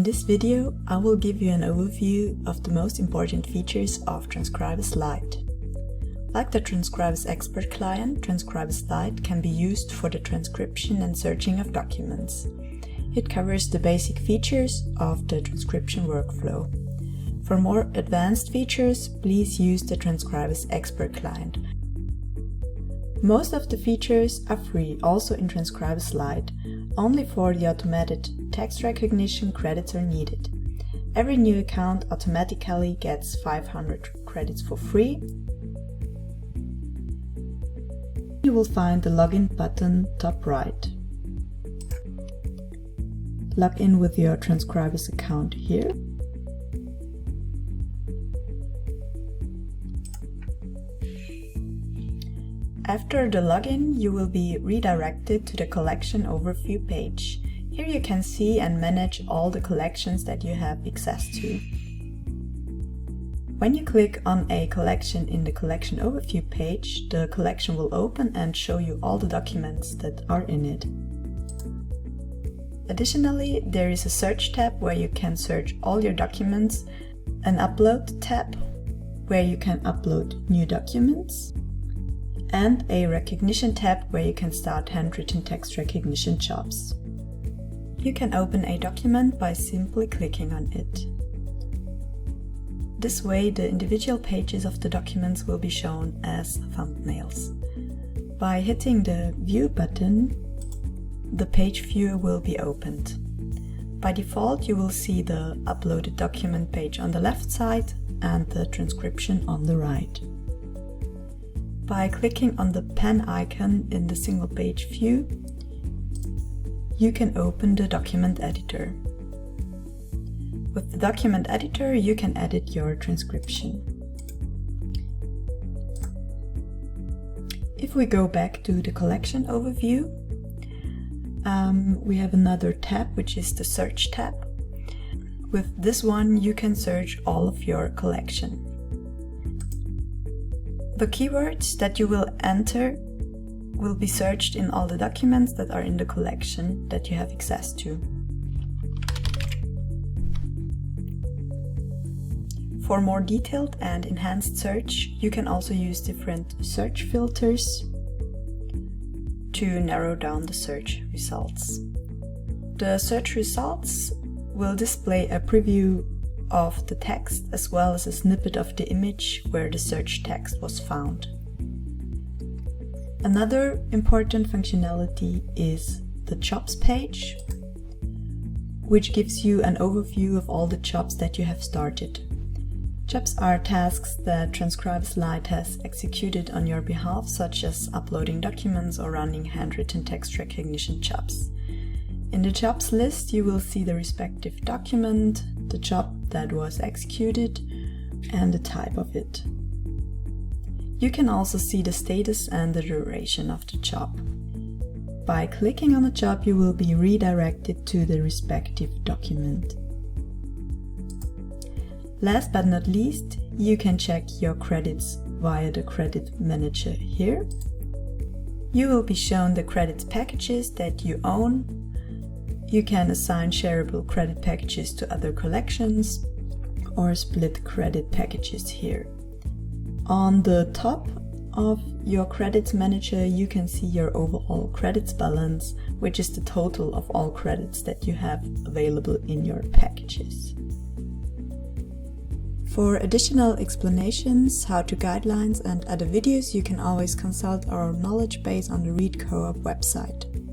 this video, I will give you an overview of the most important features of Transkribus Lite. Like the Transkribus Expert client, Transkribus Lite can be used for the transcription and searching of documents. It covers the basic features of the transcription workflow. For more advanced features, please use the Transkribus Expert client. Most of the features are free also in Transkribus Lite. Only for the automated text recognition credits are needed. Every new account automatically gets 500 credits for free. You will find the login button top right. Log in with your Transkribus account here. After the login, you will be redirected to the collection overview page. Here you can see and manage all the collections that you have access to. When you click on a collection in the collection overview page, the collection will open and show you all the documents that are in it. Additionally, there is a search tab where you can search all your documents, an upload tab where you can upload new documents, and a recognition tab where you can start handwritten text recognition jobs. You can open a document by simply clicking on it. This way, the individual pages of the documents will be shown as thumbnails. By hitting the View button, the page viewer will be opened. By default, you will see the uploaded document page on the left side and the transcription on the right. By clicking on the pen icon in the single page view, you can open the document editor. With the document editor, you can edit your transcription. If we go back to the collection overview, we have another tab, which is the search tab. With this one, you can search all of your collection. The keywords that you will enter will be searched in all the documents that are in the collection that you have access to. For more detailed and enhanced search, you can also use different search filters to narrow down the search results. The search results will display a preview of the text as well as a snippet of the image where the search text was found. Another important functionality is the jobs page, which gives you an overview of all the jobs that you have started. Jobs are tasks that Transkribus Lite has executed on your behalf, such as uploading documents or running handwritten text recognition jobs. In the jobs list, you will see the respective document, the job that was executed, and the type of it. You can also see the status and the duration of the job. By clicking on a job, you will be redirected to the respective document. Last but not least, you can check your credits via the credit manager here. You will be shown the credit packages that you own. You can assign shareable credit packages to other collections or split credit packages here. On the top of your credits manager, you can see your overall credits balance, which is the total of all credits that you have available in your packages. For additional explanations, how-to guidelines and other videos, you can always consult our knowledge base on the Read Co-op website.